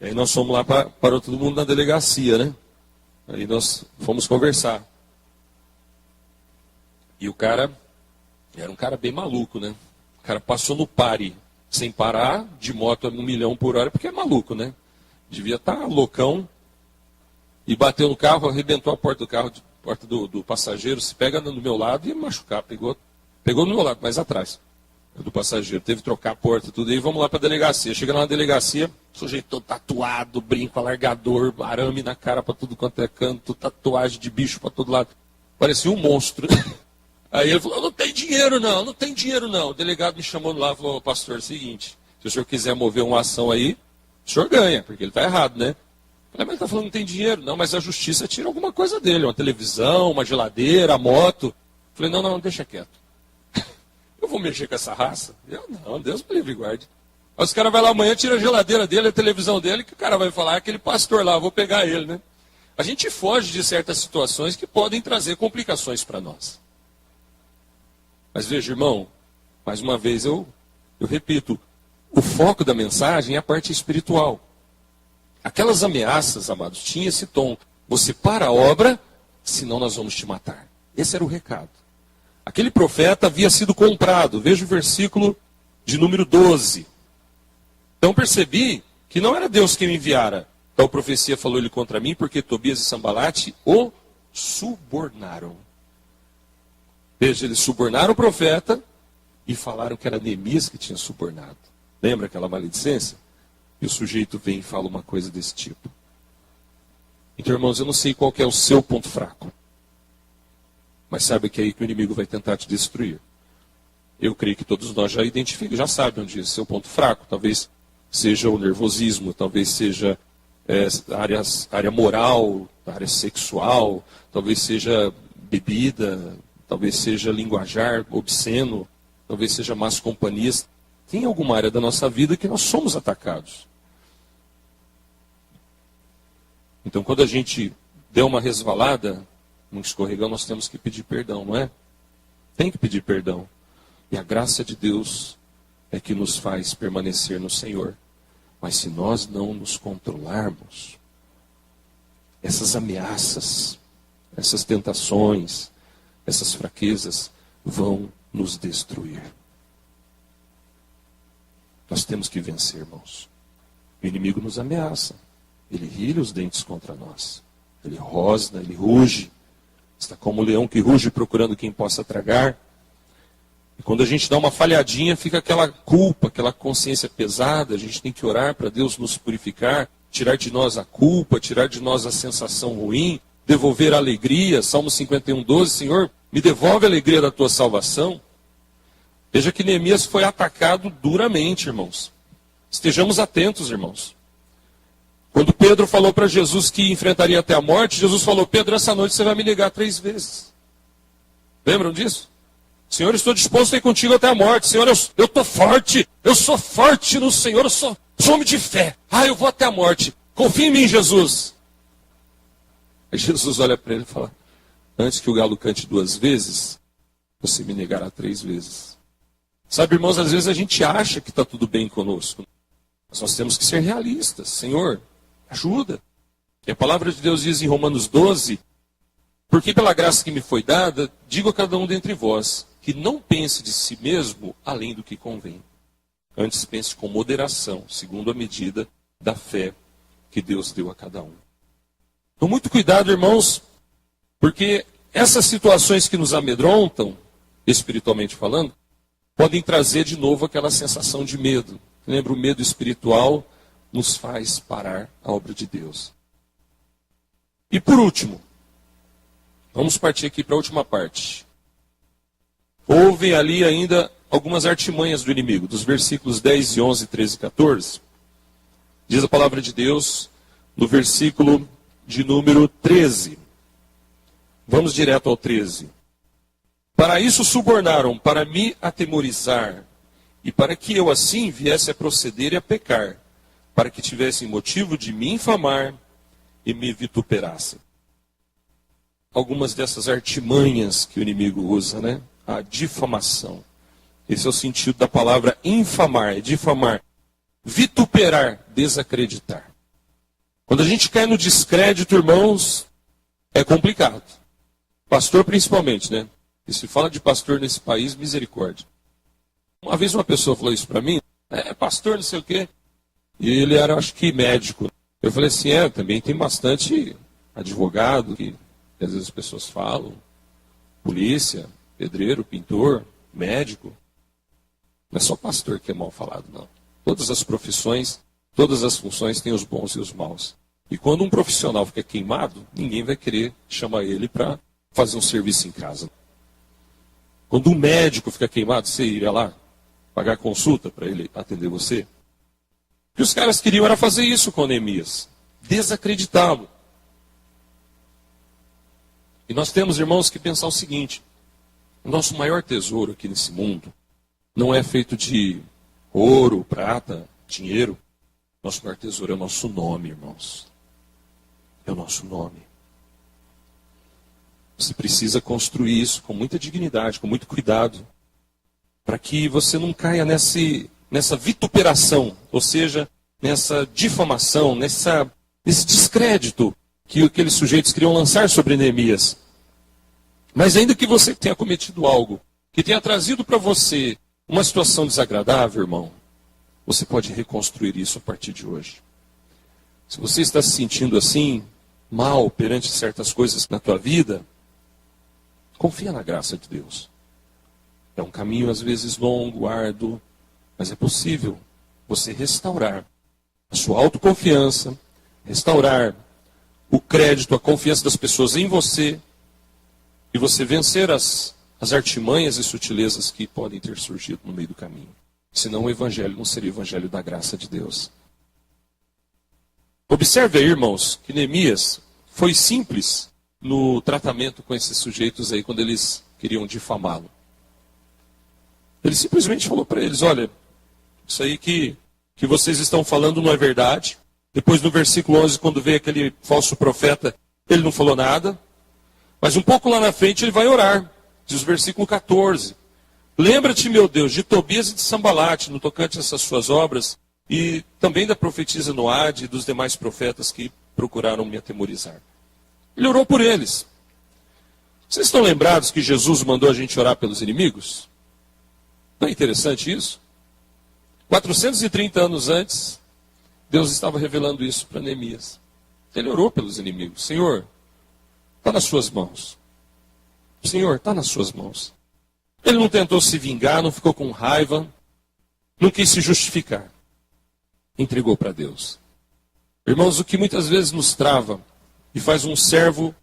E aí nós fomos lá, parou todo mundo na delegacia, né? Aí nós fomos conversar. E o cara, era um cara bem maluco, né? O cara passou no pare, sem parar, de moto a 1 milhão por hora, porque é maluco, né? Devia estar loucão. E bateu no carro, arrebentou a porta do carro, porta do passageiro, se pega no meu lado e ia machucar. Pegou no meu lado, mais atrás. Do passageiro, teve que trocar a porta, tudo, e vamos lá para a delegacia. Chega lá na delegacia, sujeito todo tatuado, brinco, alargador, arame na cara para tudo quanto é canto, tatuagem de bicho para todo lado. Parecia um monstro. Aí ele falou: não tem dinheiro não. O delegado me chamou lá e falou: pastor, é o seguinte, se o senhor quiser mover uma ação aí, o senhor ganha, porque ele está errado, né? Eu falei: mas ele está falando que não tem dinheiro. Não, mas a justiça tira alguma coisa dele, uma televisão, uma geladeira, a moto. Eu falei: não, deixa quieto. Eu vou mexer com essa raça? Eu não, Deus me livre e guarde. Aí os caras vão lá amanhã, tira a geladeira dele, a televisão dele, que o cara vai falar: aquele pastor lá, eu vou pegar ele, né? A gente foge de certas situações que podem trazer complicações para nós. Mas veja, irmão, mais uma vez eu repito, o foco da mensagem é a parte espiritual. Aquelas ameaças, amados, tinha esse tom: você para a obra, senão nós vamos te matar. Esse era o recado. Aquele profeta havia sido comprado. Veja o versículo de número 12. Então percebi que não era Deus quem me enviara. Tal profecia falou ele contra mim, porque Tobias e Sambalate o subornaram. Veja, eles subornaram o profeta e falaram que era Neemias que tinha subornado. Lembra aquela maledicência? E o sujeito vem e fala uma coisa desse tipo. Então, irmãos, eu não sei qual que é o seu ponto fraco. Mas sabe que é aí que o inimigo vai tentar te destruir. Eu creio que todos nós já identificamos, já sabem onde é o seu ponto fraco. Talvez seja o nervosismo, talvez seja área moral, área sexual, talvez seja bebida, talvez seja linguajar obsceno, talvez seja más companhias. Tem alguma área da nossa vida que nós somos atacados. Então, quando a gente der uma resvalada, um escorregão, nós temos que pedir perdão, não é? Tem que pedir perdão. E a graça de Deus é que nos faz permanecer no Senhor. Mas se nós não nos controlarmos, essas ameaças, essas tentações, essas fraquezas vão nos destruir. Nós temos que vencer, irmãos. O inimigo nos ameaça. Ele rilha os dentes contra nós. Ele rosna, ele ruge. Está como o leão que ruge procurando quem possa tragar. E quando a gente dá uma falhadinha, fica aquela culpa, aquela consciência pesada. A gente tem que orar para Deus nos purificar, tirar de nós a culpa, tirar de nós a sensação ruim, devolver a alegria. Salmo 51:12, Senhor, me devolve a alegria da tua salvação. Veja que Neemias foi atacado duramente, irmãos. Estejamos atentos, irmãos. Quando Pedro falou para Jesus que enfrentaria até a morte, Jesus falou, Pedro, essa noite você vai me negar 3 vezes. Lembram disso? Senhor, estou disposto a ir contigo até a morte. Senhor, eu estou forte. Eu sou forte no Senhor. Eu sou homem de fé. Eu vou até a morte. Confia em mim, Jesus. Aí Jesus olha para ele e fala, antes que o galo cante 2 vezes, você me negará 3 vezes. Sabe, irmãos, às vezes a gente acha que está tudo bem conosco. Mas nós temos que ser realistas. Senhor, ajuda. E a palavra de Deus diz em Romanos 12, porque pela graça que me foi dada, digo a cada um dentre vós, que não pense de si mesmo além do que convém. Antes pense com moderação, segundo a medida da fé que Deus deu a cada um. Então, muito cuidado, irmãos, porque essas situações que nos amedrontam, espiritualmente falando, podem trazer de novo aquela sensação de medo. Lembra, o medo espiritual nos faz parar a obra de Deus. E por último, vamos partir aqui para a última parte. Houve ali ainda algumas artimanhas do inimigo, dos versículos 10 e 11, 13 e 14. Diz a palavra de Deus no versículo de número 13. Vamos direto ao 13. Para isso subornaram, para me atemorizar, e para que eu assim viesse a proceder e a pecar, para que tivessem motivo de me infamar e me vituperassem. Algumas dessas artimanhas que o inimigo usa, né? A difamação. Esse é o sentido da palavra infamar, é difamar. Vituperar, desacreditar. Quando a gente cai no descrédito, irmãos, é complicado. Pastor principalmente, né? E se fala de pastor nesse país, misericórdia. Uma vez uma pessoa falou isso para mim, pastor não sei o quê, e ele era, acho que, médico. Eu falei assim, também tem bastante advogado, que às vezes as pessoas falam, polícia, pedreiro, pintor, médico. Não é só pastor que é mal falado, não. Todas as profissões, todas as funções têm os bons e os maus. E quando um profissional fica queimado, ninguém vai querer chamar ele para fazer um serviço em casa. Quando um médico fica queimado, você iria lá pagar consulta para ele atender você? O que os caras queriam era fazer isso com Neemias, desacreditá-lo. E nós temos, irmãos, que pensar o seguinte, o nosso maior tesouro aqui nesse mundo não é feito de ouro, prata, dinheiro. Nosso maior tesouro é o nosso nome, irmãos. É o nosso nome. Você precisa construir isso com muita dignidade, com muito cuidado, para que você não caia nessa vituperação, ou seja, nessa difamação, nesse descrédito que aqueles sujeitos queriam lançar sobre Neemias. Mas ainda que você tenha cometido algo que tenha trazido para você uma situação desagradável, irmão, você pode reconstruir isso a partir de hoje. Se você está se sentindo assim, mal perante certas coisas na tua vida, confia na graça de Deus. É um caminho às vezes longo, árduo, mas é possível você restaurar a sua autoconfiança, restaurar o crédito, a confiança das pessoas em você, e você vencer as artimanhas e sutilezas que podem ter surgido no meio do caminho. Senão o evangelho não seria o evangelho da graça de Deus. Observe aí, irmãos, que Neemias foi simples no tratamento com esses sujeitos aí, quando eles queriam difamá-lo. Ele simplesmente falou para eles: olha, isso aí que vocês estão falando não é verdade. Depois no versículo 11, quando veio aquele falso profeta, ele não falou nada. Mas um pouco lá na frente ele vai orar. Diz o versículo 14. Lembra-te, meu Deus, de Tobias e de Sambalate, no tocante a essas suas obras, e também da profetisa Noade e dos demais profetas que procuraram me atemorizar. Ele orou por eles. Vocês estão lembrados que Jesus mandou a gente orar pelos inimigos? Não é interessante isso? 430 anos antes, Deus estava revelando isso para Neemias. Ele orou pelos inimigos. Senhor, está nas suas mãos. Senhor, está nas suas mãos. Ele não tentou se vingar, não ficou com raiva, não quis se justificar. Entregou para Deus. Irmãos, o que muitas vezes nos trava e faz um servo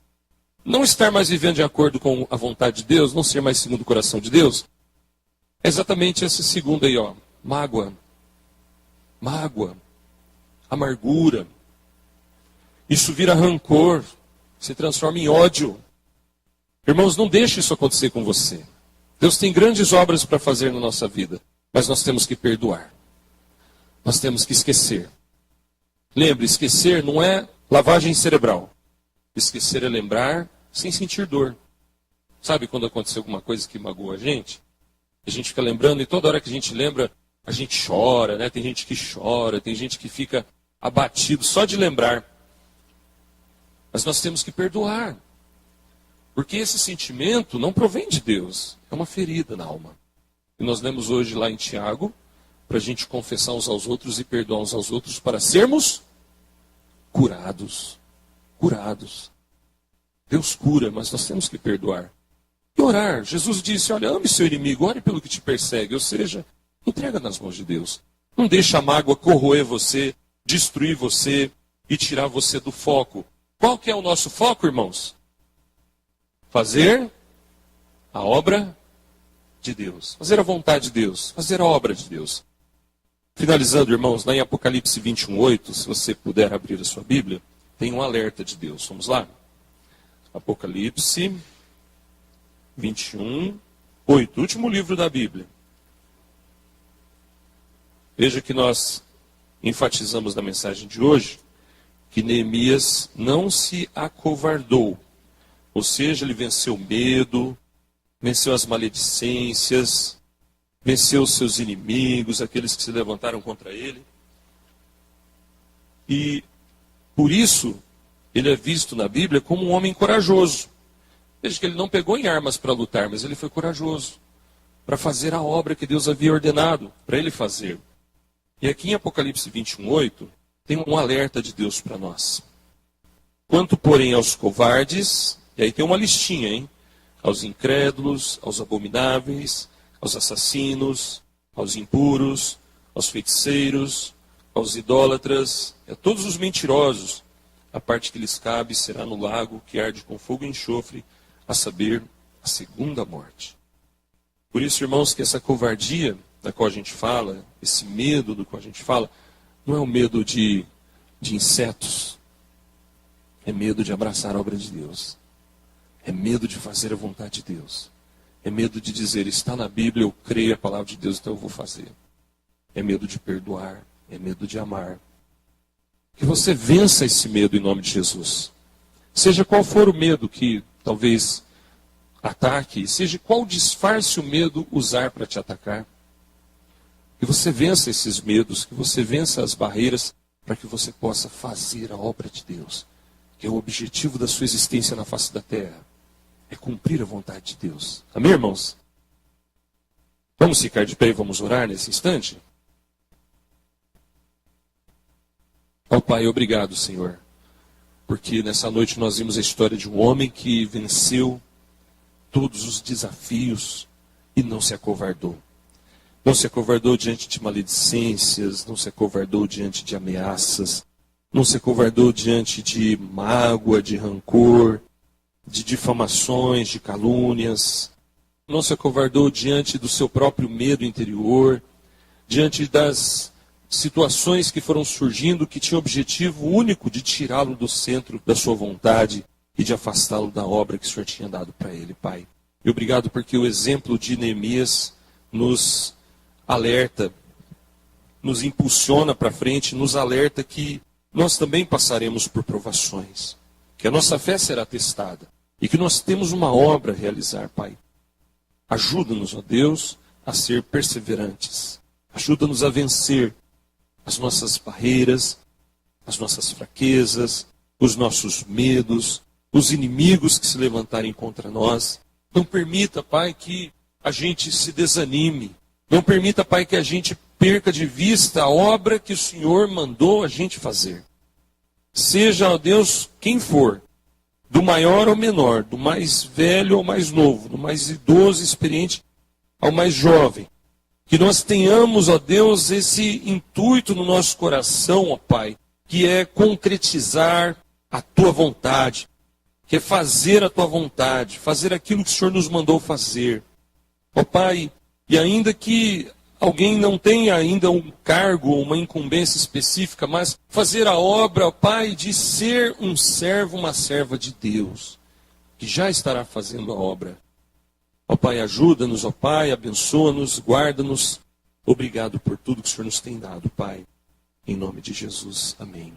não estar mais vivendo de acordo com a vontade de Deus, não ser mais segundo o coração de Deus, é exatamente esse segundo aí, ó. Mágoa, amargura. Isso vira rancor, se transforma em ódio. Irmãos, não deixe isso acontecer com você. Deus tem grandes obras para fazer na nossa vida, mas nós temos que perdoar. Nós temos que esquecer. Lembre, esquecer não é lavagem cerebral. Esquecer é lembrar sem sentir dor. Sabe quando aconteceu alguma coisa que magoa a gente fica lembrando, e toda hora que a gente lembra, a gente chora, né? Tem gente que chora, tem gente que fica abatido só de lembrar. Mas nós temos que perdoar. Porque esse sentimento não provém de Deus. É uma ferida na alma. E nós lemos hoje lá em Tiago, para a gente confessar uns aos outros e perdoar uns aos outros, para sermos curados. Curados. Deus cura, mas nós temos que perdoar. E orar. Jesus disse, olha, ame seu inimigo, ore pelo que te persegue. Ou seja, entrega nas mãos de Deus. Não deixa a mágoa corroer você, destruir você e tirar você do foco. Qual que é o nosso foco, irmãos? Fazer a obra de Deus. Fazer a vontade de Deus. Fazer a obra de Deus. Finalizando, irmãos, lá em Apocalipse 21:8, se você puder abrir a sua Bíblia, tem um alerta de Deus. Vamos lá? Apocalipse 21:8, último livro da Bíblia. Veja que nós enfatizamos na mensagem de hoje que Neemias não se acovardou. Ou seja, ele venceu o medo, venceu as maledicências, venceu os seus inimigos, aqueles que se levantaram contra ele. E por isso, ele é visto na Bíblia como um homem corajoso. Veja que ele não pegou em armas para lutar, mas ele foi corajoso para fazer a obra que Deus havia ordenado para ele fazer. E aqui em Apocalipse 21:8, tem um alerta de Deus para nós. Quanto, porém, aos covardes, e aí tem uma listinha, hein? Aos incrédulos, aos abomináveis, aos assassinos, aos impuros, aos feiticeiros, aos idólatras, a todos os mentirosos, a parte que lhes cabe será no lago que arde com fogo e enxofre, a saber, a segunda morte. Por isso, irmãos, que essa covardia da qual a gente fala, esse medo do qual a gente fala, não é o medo de insetos, é medo de abraçar a obra de Deus, é medo de fazer a vontade de Deus, é medo de dizer, está na Bíblia, eu creio a palavra de Deus, então eu vou fazer. É medo de perdoar, é medo de amar. Que você vença esse medo em nome de Jesus. Seja qual for o medo que talvez ataque, seja qual disfarce o medo usar para te atacar. Que você vença esses medos, que você vença as barreiras, para que você possa fazer a obra de Deus, que é o objetivo da sua existência na face da terra. É cumprir a vontade de Deus. Amém, irmãos? Vamos ficar de pé e vamos orar nesse instante? Ó Pai, obrigado, Senhor, porque nessa noite nós vimos a história de um homem que venceu todos os desafios e não se acovardou. Não se acovardou diante de maledicências, não se acovardou diante de ameaças, não se acovardou diante de mágoa, de rancor, de difamações, de calúnias. Não se acovardou diante do seu próprio medo interior, diante das situações que foram surgindo que tinham o objetivo único de tirá-lo do centro da sua vontade e de afastá-lo da obra que o Senhor tinha dado para ele, Pai. E obrigado porque o exemplo de Neemias nos alerta, nos impulsiona para frente, nos alerta que nós também passaremos por provações, que a nossa fé será testada e que nós temos uma obra a realizar, Pai. Ajuda-nos, ó Deus, a ser perseverantes. Ajuda-nos a vencer as nossas barreiras, as nossas fraquezas, os nossos medos, os inimigos que se levantarem contra nós. Não permita, Pai, que a gente se desanime. Não permita, Pai, que a gente perca de vista a obra que o Senhor mandou a gente fazer. Seja, ó Deus, quem for, do maior ao menor, do mais velho ao mais novo, do mais idoso, experiente ao mais jovem, que nós tenhamos, ó Deus, esse intuito no nosso coração, ó Pai, que é concretizar a Tua vontade, que é fazer a Tua vontade, fazer aquilo que o Senhor nos mandou fazer. Ó Pai, e ainda que alguém não tenha ainda um cargo, uma incumbência específica, mas fazer a obra, ó Pai, de ser um servo, uma serva de Deus, que já estará fazendo a obra. Ó Pai, ajuda-nos, ó Pai, abençoa-nos, guarda-nos. Obrigado por tudo que o Senhor nos tem dado, Pai. Em nome de Jesus, amém.